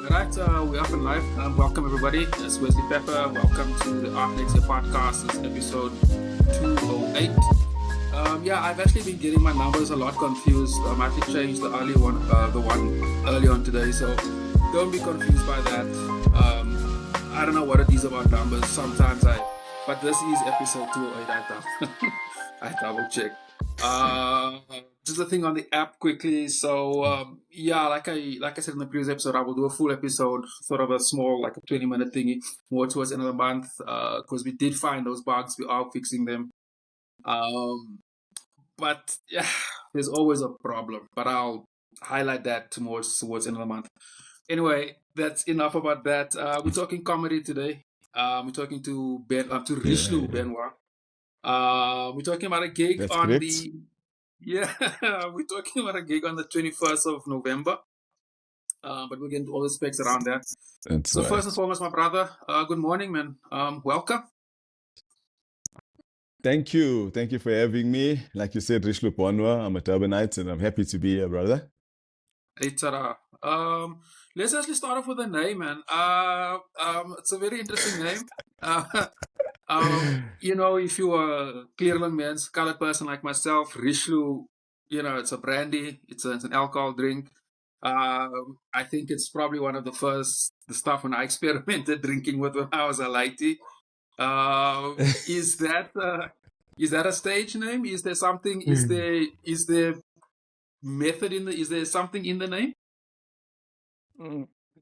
We're up and live. Welcome everybody. It's Wesley Pepper. Welcome to the Lexcia podcast. It's episode 208. I've actually been getting my numbers a lot confused. I actually changed the one early on today, so don't be confused by that. I don't know what it is about numbers. But this is episode 208. I double check. Just a thing on the app quickly. So like I said in the previous episode, I will do a full episode, sort of a small, like a 20-minute thingy, more towards the end of the month, because we did find those bugs. We are fixing them. But yeah, there's always a problem. But I'll highlight that towards the end of the month. Anyway, that's enough about that. We're talking comedy today. We're talking to Richelieu Beaunoir. We're talking about a gig That's on correct. we're talking about a gig on the 21st of November. But we'll get into all the specs around that. That's right. First and foremost, my brother, good morning, man. Welcome. Thank you. Thank you for having me. Like you said, Richelieu Beaunoir, I'm a Durbanite and I'm happy to be here, brother. Let's actually start off with a name, man. It's a very interesting name. If you are a Cleveland man's colored person like myself, Richelieu, it's a brandy, it's an alcohol drink. I think it's probably one of the stuff when I experimented drinking with when I was a lighty. Is that a stage name? Is there something? Is there method is there something in the name?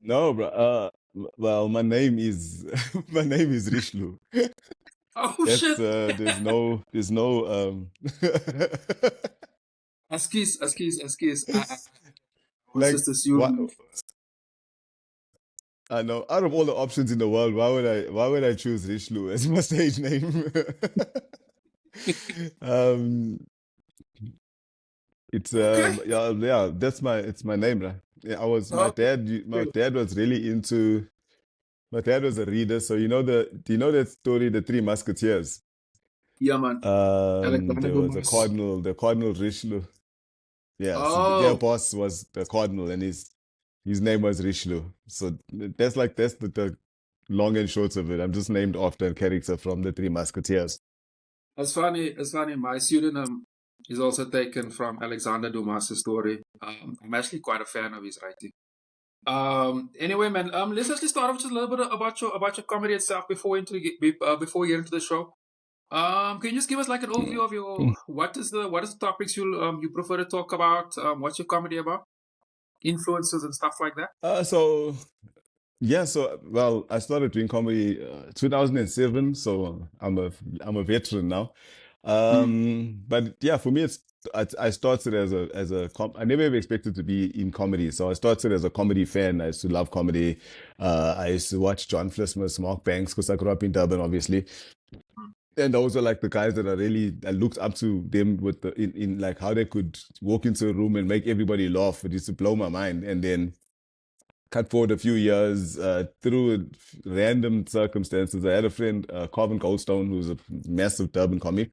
No, bro. Well, my name is Richelieu. Oh shit! There's no Excuse. like Just assume. I know. Out of all the options in the world, why would I choose Richelieu as my stage name? It's that's my name, right? Yeah, my dad was really into. My dad was a reader, so do you know that story, The Three Musketeers? Yeah, man. There was the Cardinal Richelieu. Yeah, so their boss was the Cardinal, and his name was Richelieu. So that's the long and short of it. I'm just named after a character from The Three Musketeers. It's funny. My pseudonym is also taken from Alexander Dumas' story. I'm actually quite a fan of his writing. Anyway, man, let's actually start off just a little bit about your comedy itself before we get into the show. Can you just give us like an overview of your what is the topics you prefer to talk about? What's your comedy about? Influences and stuff like that. Well, I started doing comedy 2007, so I'm a veteran now. But yeah, for me, I started I never ever expected to be in comedy. So I started as a comedy fan. I used to love comedy. I used to watch John Flismus, Mark Banks, because I grew up in Durban, obviously. And those are like the guys that I looked up to them with in like how they could walk into a room and make everybody laugh. It used to blow my mind. And then cut forward a few years, through random circumstances, I had a friend, Carvin Goldstone, who's a massive Durban comic.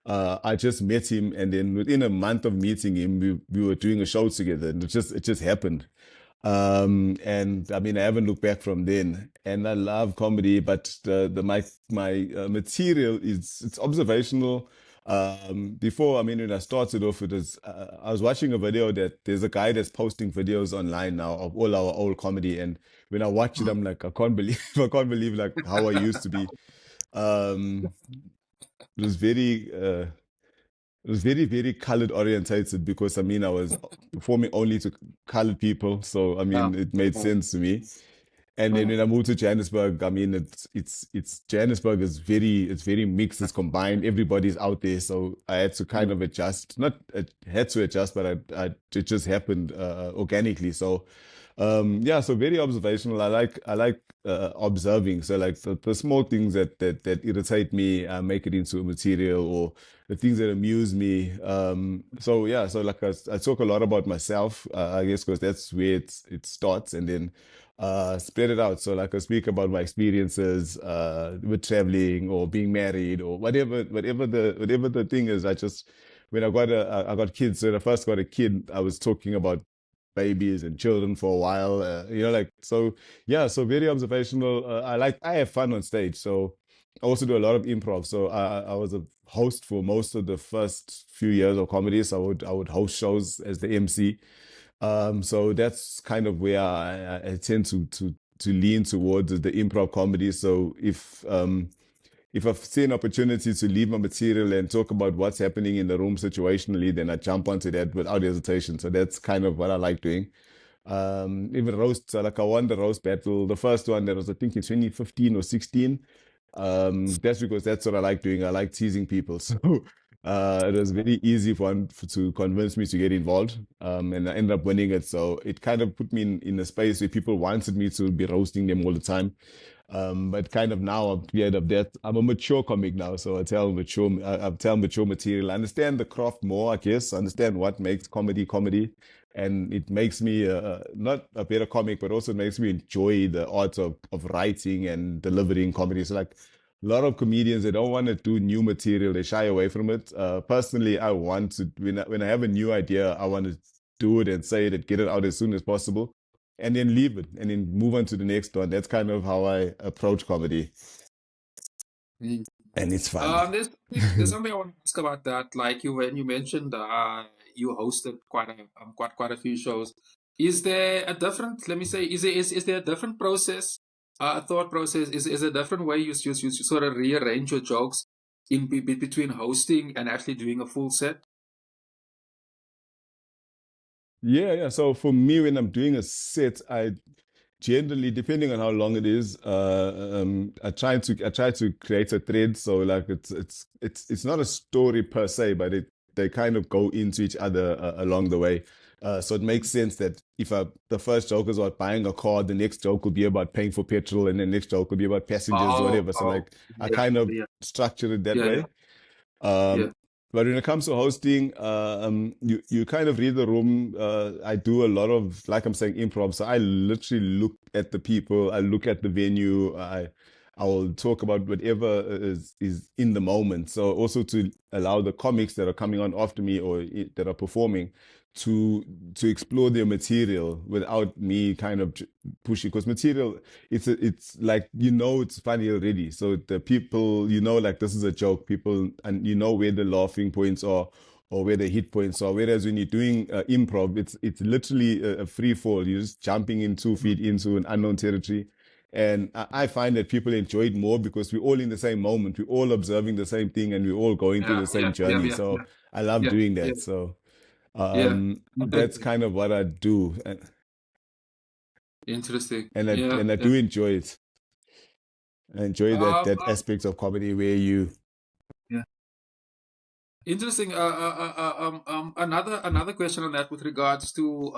I just met him, and then within a month of meeting him, we were doing a show together, and it just happened. And I mean, I haven't looked back from then. And I love comedy, but my material it's observational. Before, I mean, when I started off, I was watching a video that there's a guy that's posting videos online now of all our old comedy, and when I watch it, I'm like, I can't believe like how I used to be. It was very colored orientated, because I mean I was performing only to colored people, so I mean it made sense to me. And then when I moved to Johannesburg, I mean it's Johannesburg is very mixed, it's combined, everybody's out there, so I had to kind of adjust. Not had to adjust, but it just happened organically. So so very observational. I like observing. So like the small things that irritate me, make it into a material, or the things that amuse me. So like I talk a lot about myself, I guess, because that's where it starts, and then spread it out. So like I speak about my experiences with traveling or being married or whatever the thing is. When I got kids, when I first got a kid, I was talking about babies and children for a while. Like so. Yeah, so very observational. I have fun on stage, so I also do a lot of improv. So I was a host for most of the first few years of comedy. So I would host shows as the MC. So that's kind of where I tend to lean towards the improv comedy. So if I see an opportunity to leave my material and talk about what's happening in the room situationally, then I jump onto that without hesitation. So that's kind of what I like doing. Even roasts, like I won the roast battle, the first one that was, I think, in 2015 or 16. That's because that's what I like doing. I like teasing people. So it was very easy to convince me to get involved. And I ended up winning it. So it kind of put me in a space where people wanted me to be roasting them all the time. But kind of now I'm cleared of that. I'm a mature comic now, so I tell mature material. I understand the craft more, I guess. I understand what makes comedy comedy, and it makes me not a better comic, but also makes me enjoy the art of writing and delivering comedy. So like a lot of comedians, they don't want to do new material; they shy away from it. Personally, I want to when I have a new idea, I want to do it and say it and get it out as soon as possible and then leave it and then move on to the next one. That's kind of how I approach comedy, Mm. and it's fun. There's something I want to ask about that. Like when you mentioned you hosted quite a few shows. Is there a different? Let me say, is there a different process, a thought process? Is a different way you sort of rearrange your jokes between hosting and actually doing a full set? Yeah. So for me, when I'm doing a set, I generally, depending on how long it is, I try to create a thread. So like it's not a story per se, but they kind of go into each other along the way. So it makes sense that if the first joke is about buying a car, the next joke will be about paying for petrol, and the next joke will be about passengers or Oh, whatever. So oh, like I yeah, kind of yeah, structure it that yeah, yeah, way. Um, yeah. but when it comes to hosting, you kind of read the room. I do a lot of, like I'm saying, improv. So I literally look at the people. I look at the venue. I will talk about whatever is in the moment. So also to allow the comics that are coming on after me or that are performing to explore their material without me kind of pushing, because material it's like it's funny already, so the people like this is a joke, people, and where the laughing points are or where the hit points are, whereas when you're doing improv, it's literally a free fall. You're just jumping in 2 feet into an unknown territory, and I find that people enjoy it more because we're all in the same moment, we're all observing the same thing, and we're all going through Yeah, the yeah, same yeah, journey. yeah, So yeah, I love yeah, doing yeah, that. So yeah. that's Interesting. kind of what I do, Interesting. and I Yeah, and I yeah. do enjoy it. I enjoy that Um, that aspect of comedy where you. yeah. Interesting. Another question on that with regards to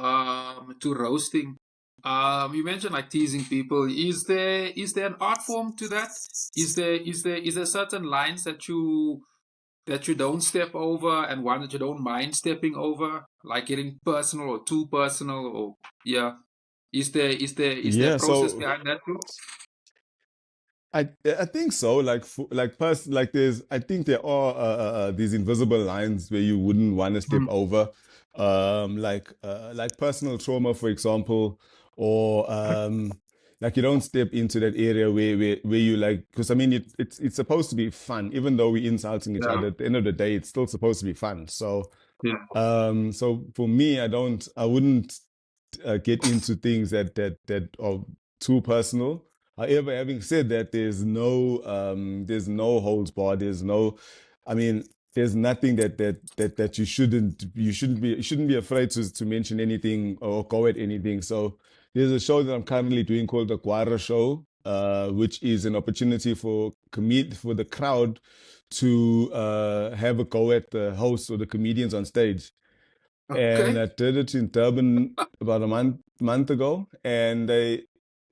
roasting. You mentioned like teasing people. Is there an art form to that? Is there certain lines that you don't step over and one that you don't mind stepping over, like getting personal or too personal, or yeah? Is there a Yeah, process so behind that too? I think so. Like there's, I think there are these invisible lines where you wouldn't want to step Mm. over, like personal trauma, for example, or like you don't step into that area where you like, because I mean it's supposed to be fun, even though we're insulting each Yeah, other. At the end of the day, it's still supposed to be fun. So yeah. so for me, I wouldn't get into things that are too personal. However, having said that, there's no holds barred. I mean, there's nothing that you shouldn't be afraid to mention anything or go at anything. So there's a show that I'm currently doing called the Guara Show, which is an opportunity for the crowd to have a go at the host or the comedians on stage. And Okay. I did it in Durban about a month ago, and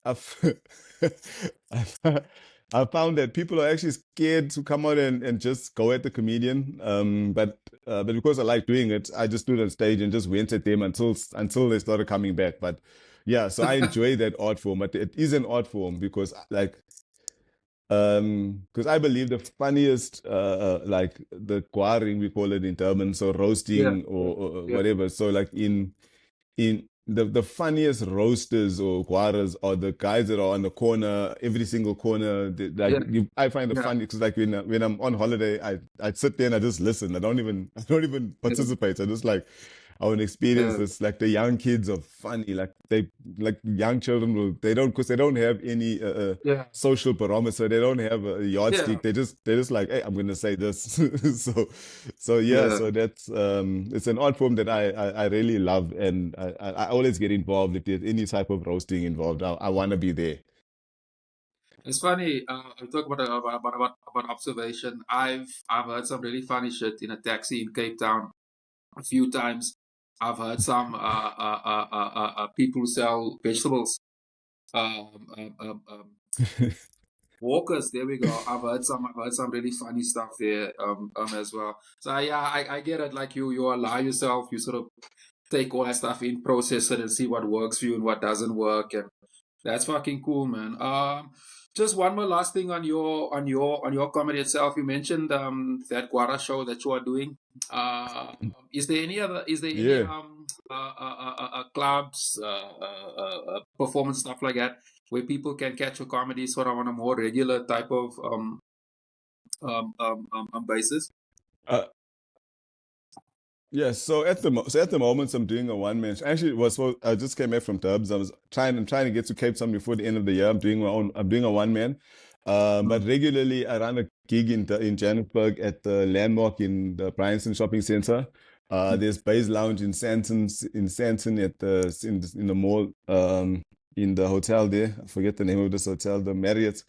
I've, I've I found that people are actually scared to come out and just go at the comedian. But because I like doing it, I just stood on stage and just went at them until they started coming back. But yeah, so I enjoy that art form. But it is an art form because because I believe the funniest, like the quarring, we call it in Durban, so Yeah, roasting yeah, or yeah. whatever. So like in the funniest roasters or guaras are the guys that are on the corner, every single corner. Yeah, I find it yeah, funny because like when I'm on holiday, I sit there and I just listen. I don't even yeah, participate. I just like I want to experience yeah, this. Like the young kids are funny. Like young children will they don't because they don't have any yeah, social barometer. They don't have a yeah, yardstick. They're just like, hey, I'm gonna say this. So yeah, yeah. so that's it's an art form that I really love, and I always get involved if there's any type of roasting involved. I want to be there. It's funny. I talk about observation. I've heard some really funny shit in a taxi in Cape Town a few times. I've heard some people who sell vegetables. Um, um, um, um, Walkers, there we go. I've heard some really funny stuff there as well. So yeah, I get it. Like you allow yourself, you sort of take all that stuff in, process it, and see what works for you and what doesn't work. And that's fucking cool, man. Just one more last thing on your comedy itself. You mentioned that Guara show that you are doing. Is there any other? Is there any Yeah. clubs, performance stuff like that where people can catch your comedy sort of on a more regular type of basis? Uh, yeah, so at the moment I'm doing a one man. Actually, I just came back from Dubs. I'm trying to get to Cape Town before the end of the year. I'm doing a one man. But Mm. regularly I run a gig in Johannesburg at the Landmark in the Bryanston Shopping Center. There's Bays Lounge in Santon in the mall in the hotel there. I forget the name of this hotel, the Marriott.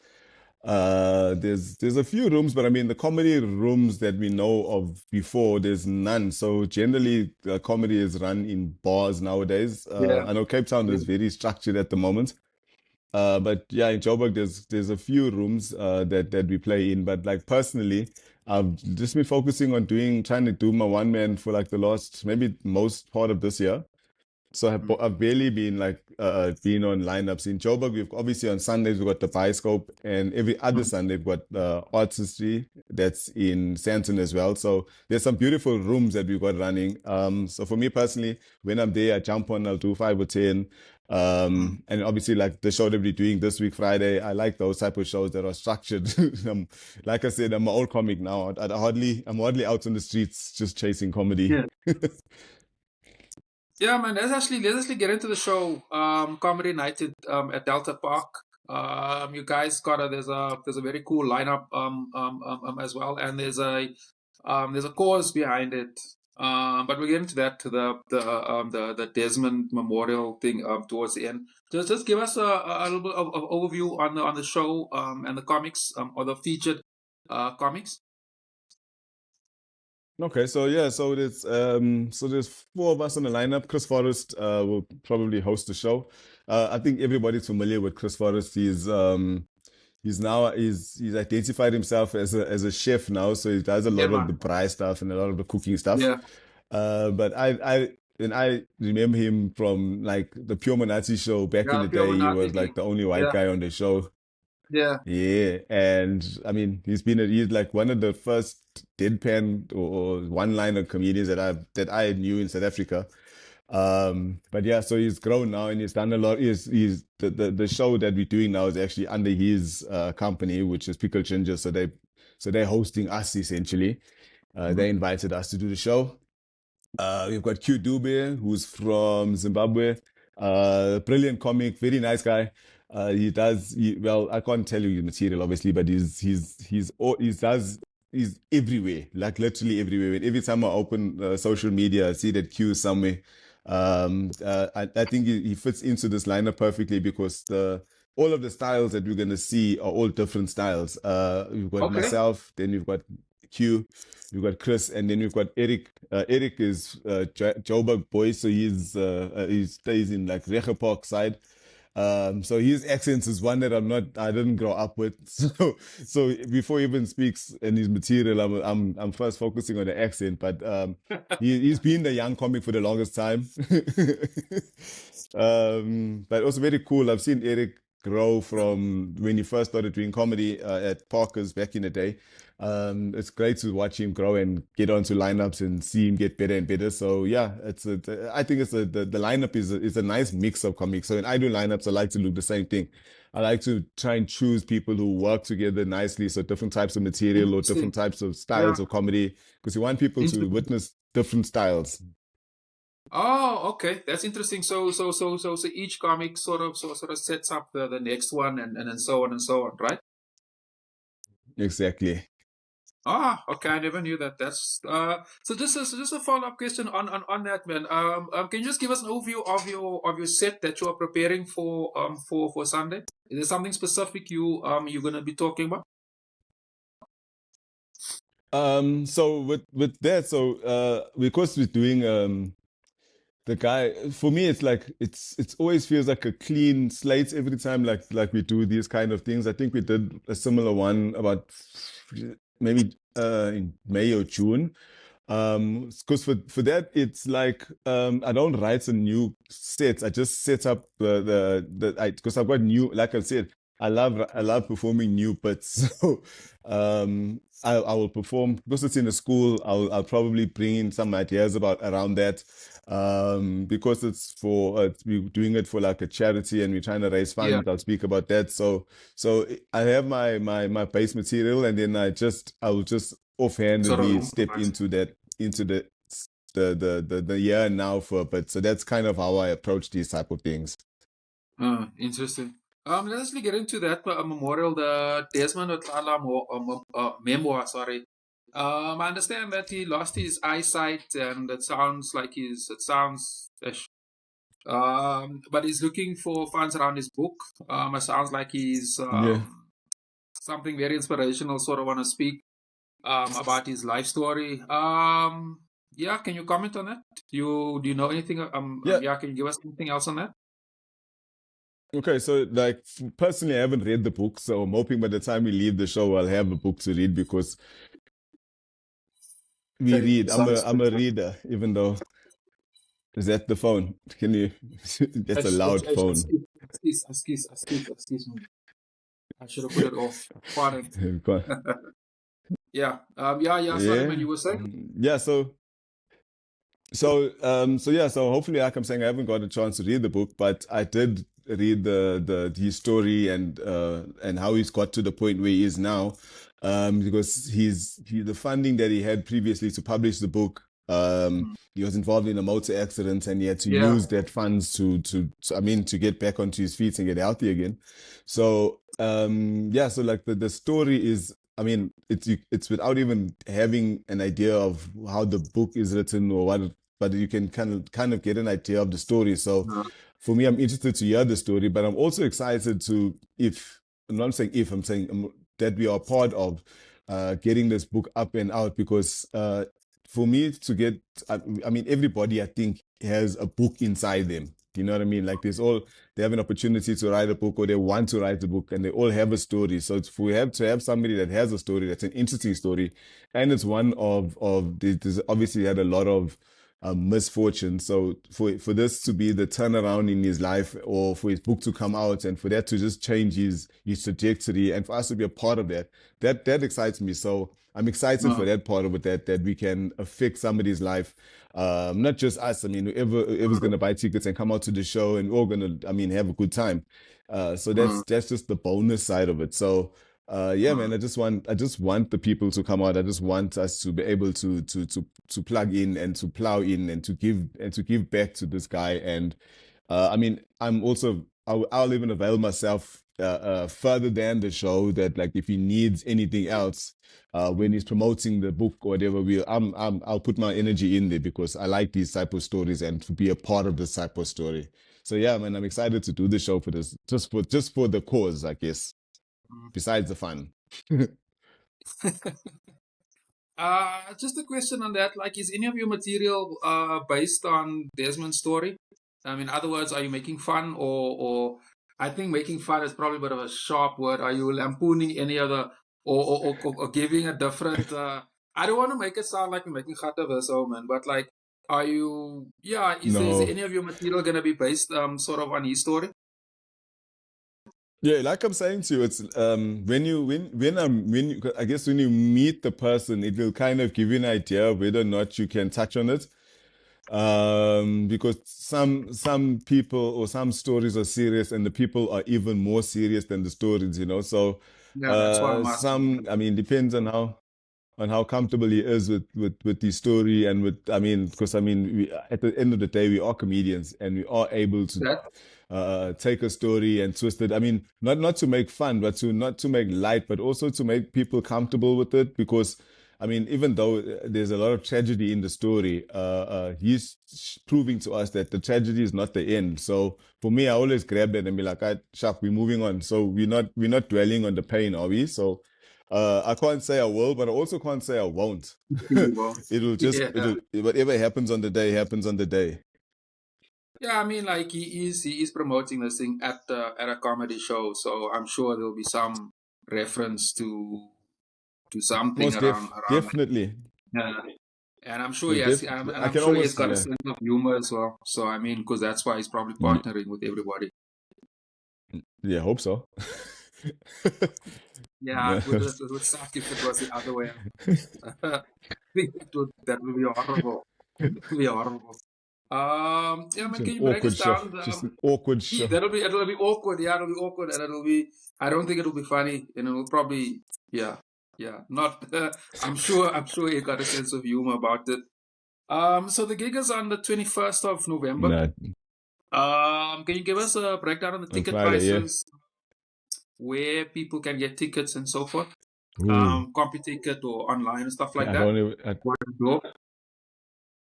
There's a few rooms, but I mean the comedy rooms that we know of before, there's none. So generally, comedy is run in bars nowadays. Yeah. I know Cape Town Yeah. is very structured at the moment. But yeah, in Joburg, there's a few rooms that we play in. But like personally, I've just been focusing on trying to do my one man for like the last maybe most part of this year. So Mm. I've barely been like been on lineups in Joburg. We've obviously on Sundays we've got the Bioscope, and every other Mm. Sunday we've got Arts History that's in Santon as well. So there's some beautiful rooms that we've got running. So for me personally, when I'm there, I jump on. I'll do 5 or 10. Mm. And obviously like the show that we're doing this week Friday, I like those type of shows that are structured. Like I said, I'm an old comic now. I'm hardly out on the streets just chasing comedy. Yeah. Yeah, man. Let's actually get into the show. Comedy Night at Delta Park. You guys got there's a very cool lineup as well, and there's a cause behind it. But we'll get into that to the Desmond Memorial thing towards the end. Just give us a little bit of overview on the show and the comics or the featured comics. Okay, so yeah, so there's four of us on the lineup. Chris Forrest will probably host the show. I think everybody's familiar with Chris Forrest. He's identified himself as a chef now, so he does a Yeah, lot of the man. braai stuff and a lot of the cooking stuff. Yeah, But I remember him from like the Pure Monati show back in yeah. the Pure day. He was Monate like thing. the only white Yeah, guy on the show. yeah. Yeah, and I mean, he's like one of the first deadpan or one-liner comedians that I knew in South Africa. But yeah, so he's grown now and he's done a lot. He's the show that we're doing now is actually under his company, which is Pickle Ginger. So they're hosting us essentially. They Mhm. invited us to do the show. We've got Q Dube, who's from Zimbabwe. Brilliant comic, very nice guy. Well, I can't tell you the material, obviously, but he's everywhere, like literally everywhere. And every time I open social media, I see that Q is somewhere. I think he fits into this lineup perfectly because all of the styles that we're gonna see are all different styles. We've got Okay. myself, then we've got Q, we've got Chris, and then we've got Eric. Eric is Joburg boy, so he stays in like Reche Park side. So his accents is one that I didn't grow up with. So before he even speaks in his material, I'm first focusing on the accent. But he's been the young comic for the longest time. But also very cool. I've seen Eric grow from when he first started doing comedy at Parker's back in the day. It's great to watch him grow and get onto lineups and see him get better and better. So yeah, I think the lineup is a nice mix of comics. So when I do lineups, I like to look the same thing. I like to try and choose people who work together nicely. So different types of material or Interesting. different types of Yeah. styles of comedy, because you want people to Interesting. witness different styles. Oh, okay. That's interesting. So each comic sort of sets up the next one and so on and so on, right? Exactly. Ah, okay. I never knew that. That's so just a follow-up question on that, man. Can you just give us an overview of your set that you are preparing for Sunday? Is there something specific you're gonna be talking about? So with that, because we're doing the guy, for me it's like it's always feels like a clean slate every time like we do these kind of things. I think we did a similar one about maybe in May or June. Because for that it's like I don't write a new set. I just set up the I because I've got new, like I said, I love performing new bits. So I will perform because it's in a school. I'll probably bring in some ideas about around that. Because we're doing it for like a charity and we're trying to raise Yeah, funds. I'll speak about that. So I have my base material, and then I will just sort of offhandedly step improvise. into the year now for a bit. So that's kind of how I approach these type of things. Interesting. Let's actually get into that memorial, the Desmond Matlaila memoir. Sorry. I understand that he lost his eyesight, and it sounds like but he's looking for funds around his book. It sounds like he's Yeah. something very inspirational. Sort of want to speak about his life story. Yeah, can you comment on that? Do you know anything? Yeah. Yeah, can you give us anything else on that? Okay. So like personally, I haven't read the book, so I'm hoping by the time we leave the show, I'll have a book to read because we Okay, read. I'm a sounds I'm good. a reader, even though is that the phone? Can you? That's a loud phone. Excuse me. I should have put it off. Pardon. Yeah. Yeah. Sorry, man. Yeah. You were saying? Yeah. So hopefully, like I'm saying, I haven't got a chance to read the book, but I did read the his story and how he's got to the point where he is now. Because the funding that he had previously to publish the book, he was involved in a motor accident and he had to Yeah. use that funds I mean, to get back onto his feet and get healthy again. So yeah, so like the story is, I mean, it's without even having an idea of how the book is written or what, but you can kind of get an idea of the story. So Uh, for me, I'm interested to hear the story, but I'm also excited to, if I'm not saying if, I'm saying that we are part of getting this book up and out, because for me to get, I mean, everybody I think has a book inside them. You know what I mean? Like they have an opportunity to write a book or they want to write a book and they all have a story. So if we have to have somebody that has a story, that's an interesting story. And it's one there's obviously had a lot of misfortune. So for this to be the turnaround in his life, or for his book to come out and for that to just change his trajectory, and for us to be a part of that excites me. So I'm excited for uh, that part of it, that we can affect somebody's life. Not just us. I mean, whoever's gonna buy tickets and come out to the show, and we're all gonna, I mean, have a good time. So uh, that's just the bonus side of it. So yeah, man, I just want the people to come out. I just want us to be able to plug in and to plow in and to give back to this guy. And I mean, I'll even avail myself further than the show, that like if he needs anything else when he's promoting the book or whatever, I'll put my energy in there because I like these type of stories and to be a part of this type of story. So yeah, man, I'm excited to do the show for this, just for the cause, I guess, besides the fun. just a question on that. Like, is any of your material based on Desmond's story? I mean, in other words, are you making fun, or I think making fun is probably a bit of a sharp word. Are you lampooning any other, or giving a different? I don't want to make it sound like you're making Gatteverso, man, but like, are you? Yeah, is No. any of your material gonna be based sort of on his story? Yeah, like I'm saying to you, it's I guess when you meet the person, it will kind of give you an idea of whether or not you can touch on it. Because some people or some stories are serious, and the people are even more serious than the stories, you know. So Yeah, that's why I'm asking. some, I mean, depends on how comfortable he is with the story and with, I mean, because I mean, at the end of the day, we are comedians and we are able to That take a story and twist it. I mean, not to make fun, but to not to make light, but also to make people comfortable with it. Because I mean, even though there's a lot of tragedy in the story, he's proving to us that the tragedy is not the end. So for me, I always grab that and be like, "I sharp, we're moving on." So we're not dwelling on the pain, are we? So I can't say I will, but I also can't say I won't. pretty well. Yeah. It'll whatever happens on the day happens on the day. Yeah, I mean, like he is promoting this thing at a comedy show, so I'm sure there'll be some reference to something around that. Definitely. Yeah. And I'm sure No, he has, and I I'm can sure he's almost, got a yeah. sense of humor as well. So I mean, because that's why he's probably partnering with everybody. Yeah, hope so. Yeah, it would suck if it was the other way. I think that would be horrible. That would be horrible. Yeah, man, It's an can you break us awkward show. down? Just an awkward show. It'll be awkward. Yeah, it'll be awkward, and it'll be. I don't think it'll be funny, and it'll probably. Yeah, yeah. Not. I'm sure he got a sense of humor about it. So the gig is on the 21st of November. Nah, Can you give us a breakdown on the on ticket Friday, yeah. prices, where people can get tickets and so forth? Ooh. CompuTicket or online and stuff like I that. don't even What is it?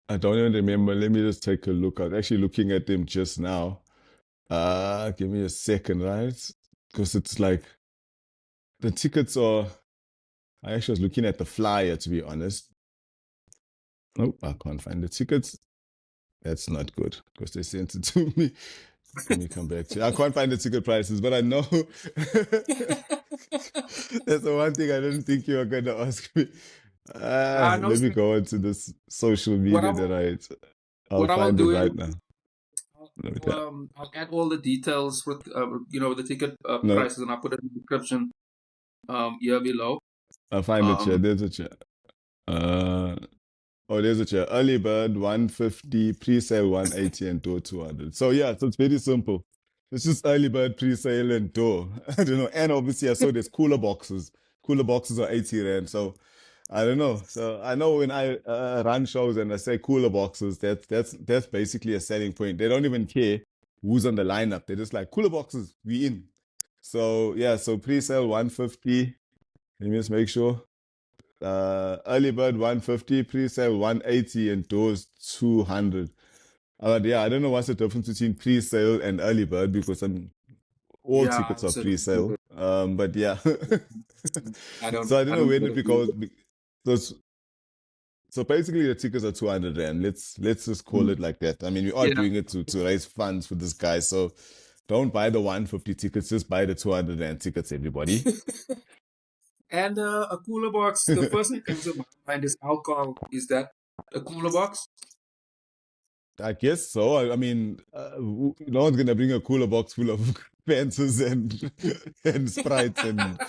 I don't even remember. Let me just take a look. I was actually looking at them just now. Give me a second, right? Because it's like the tickets are. I actually was looking at the flyer, to be honest. Nope, I can't find the tickets. That's not good because they sent it to me. Let me come back to you. I can't find the ticket prices, but I know that's the one thing I didn't think you were going to ask me. No Let me stress. go into this social What I media that will, I'll what I will find it do is right now. Let me tell. I'll add all the details with the ticket No, prices, and I'll put it in the description here below. I'll find it here. Um, There's a chair. Uh, oh, there's a chair. Early bird 150, pre-sale 180, and door 200. So yeah, so it's very simple. It's just early bird, pre-sale, and door. I don't know. And obviously, I saw there's cooler boxes. Cooler boxes are 80 rand. So I don't know. So I know when I run shows and I say cooler boxes, that's basically a selling point. They don't even care who's on the lineup. They're just like cooler boxes, we in. So yeah, so pre-sale 150. Let me just make sure. Early bird 150, pre-sale 180, and doors 200. But yeah, I don't know what's the difference between pre-sale and early bird because I mean all yeah, tickets are so pre-sale. But yeah. I don't So I don't I know don't when get it a clue. becomes so basically the tickets are 200 rand. Let's just call it like that. I mean we are Yeah, doing it to raise funds for this guy. So don't buy the 150 tickets, just buy the 200 rand tickets, everybody. and a cooler box. The first thing that comes to my mind is alcohol. Is that a cooler box? I guess so. I mean, no one's gonna bring a cooler box full of pencils and and sprites and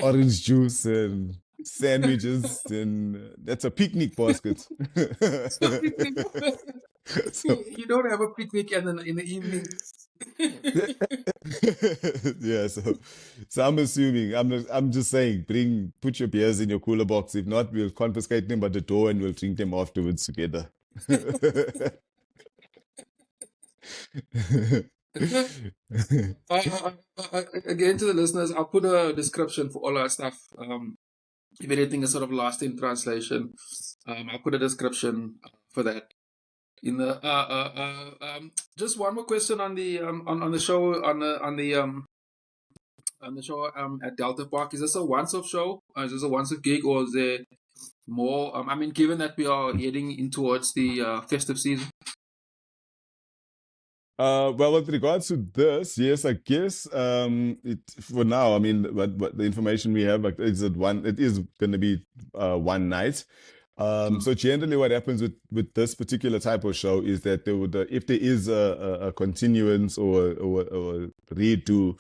orange juice and sandwiches, and that's a picnic basket. So picnic. So You don't have a picnic and then in the evening. yeah, so I'm assuming I'm just saying put your beers in your cooler box. If not, we'll confiscate them at the door and we'll drink them afterwards together. Again, to the listeners, I'll put a description for all our stuff. If anything is sort of lost in translation, I'll put a description for that. In the just one more question on the on the show on the show at Delta Park. Is this a once-off show? Is this a once-off gig, or is there more? I mean, given that we are heading in towards the festive season. Well, with regards to this, yes, I guess it for now. I mean, what the information we have like, is that it is going to be one night. So generally, what happens with this particular type of show is that they would, if there is a continuance or redo,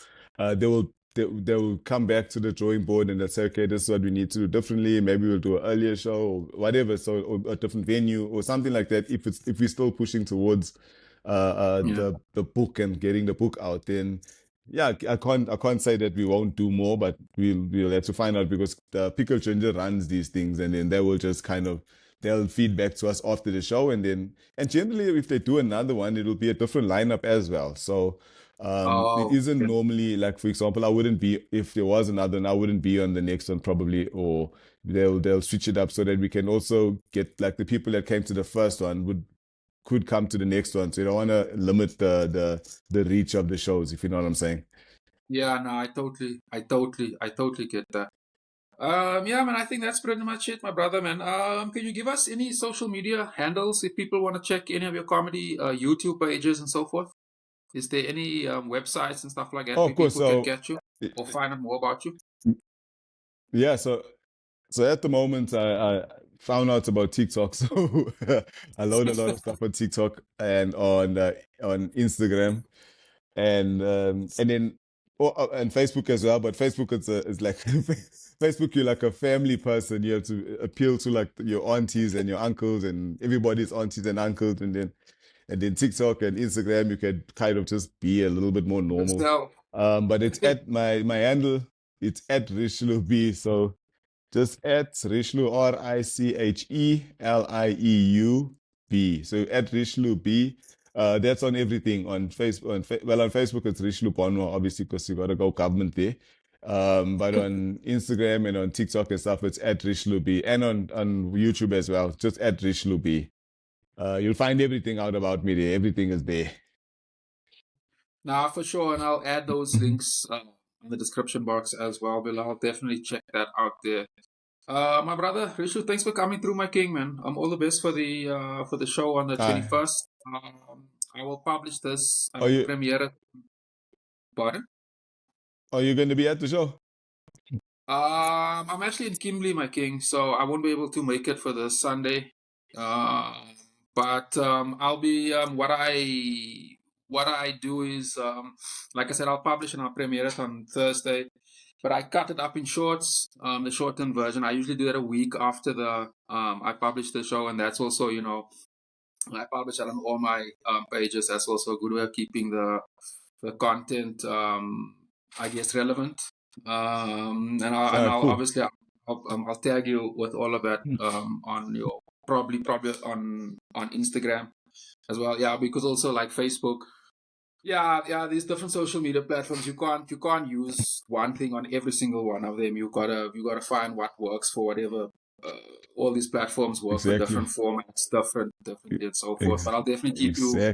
they will come back to the drawing board and they'll say, okay, this is what we need to do differently. Maybe we'll do an earlier show or whatever, so or a different venue or something like that. If we're still pushing towards the book and getting the book out, then yeah, I can't say that we won't do more, but we'll have to find out because the Pickle Ginger runs these things, and then they will just they'll feed back to us after the show, and generally if they do another one, it'll be a different lineup as well. So it isn't normally like, for example, I wouldn't be, if there was another one, I wouldn't be on the next one probably, or they'll switch it up so that we can also get like the people that came to the first one could come to the next one. So you don't want to limit the reach of the shows, if you know what I'm saying. Yeah, no, I totally get that. Yeah, man, I think that's pretty much it, my brother, man. Can you give us any social media handles if people want to check any of your comedy YouTube pages and so forth? Is there any websites and stuff like that where course. people can get you or find out more about you? Yeah, so at the moment, I found out about TikTok, so I load a lot of stuff on TikTok and on Instagram, and then and Facebook as well. But Facebook is like Facebook, you're like a family person. You have to appeal to like your aunties and your uncles and everybody's aunties and uncles, and then TikTok and Instagram, you can kind of just be a little bit more normal. But it's at my handle. It's at Richelieu B. So just at Richelieu, RICHELIEUB. So at Richelieu B. That's on everything on Facebook. On Facebook, it's Richelieu Beaunoir, obviously, because you got to go government there. But on Instagram and on TikTok and stuff, it's at Richelieu B. And on YouTube as well, just at Richelieu B. You'll find everything out about me there. Everything is there. Nah, for sure. And I'll add those links in the description box as well, Bill. I'll definitely check that out there. My brother, Rishu, thanks for coming through, my king, man. All the best for the show on the 21st. I will publish this premiere. Pardon? Are you going to be at the show? I'm actually in Kimberley, my king, so I won't be able to make it for the Sunday. But I'll be what I do is like I said, I'll publish and I'll premiere it on Thursday. But I cut it up in shorts, the shortened version. I usually do that a week after I publish the show, and that's also, I publish it on all my pages. That's also a good way of keeping the content, I guess, relevant. And I'll cool. obviously I'll tag you with all of that on your probably on Instagram as well. Yeah, because also like Facebook. Yeah, these different social media platforms, you can't use one thing on every single one of them. You gotta find what works for whatever. All these platforms work for different formats, different and so forth. But I'll definitely keep you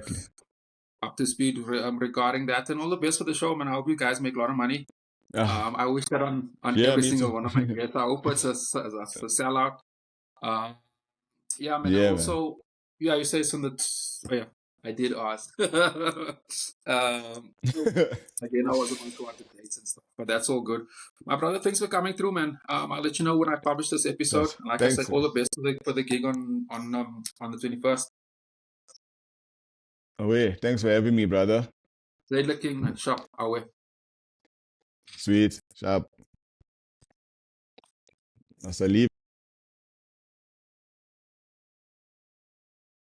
up to speed regarding that. And all the best for the show, man. I hope you guys make a lot of money. I wish that on every single one of my guests. I hope it's a sellout. Yeah, man. Yeah, also, man. Yeah, you say something. Yeah, I did ask. Again, I wasn't going to go out to dates and stuff, but that's all good. My brother, thanks for coming through, man. I'll let you know when I publish this episode. Like I said, all the best for the gig on the 21st. Away. Thanks for having me, brother. Great looking, man. Sharp. Away. Sweet. Sharp. As I leave.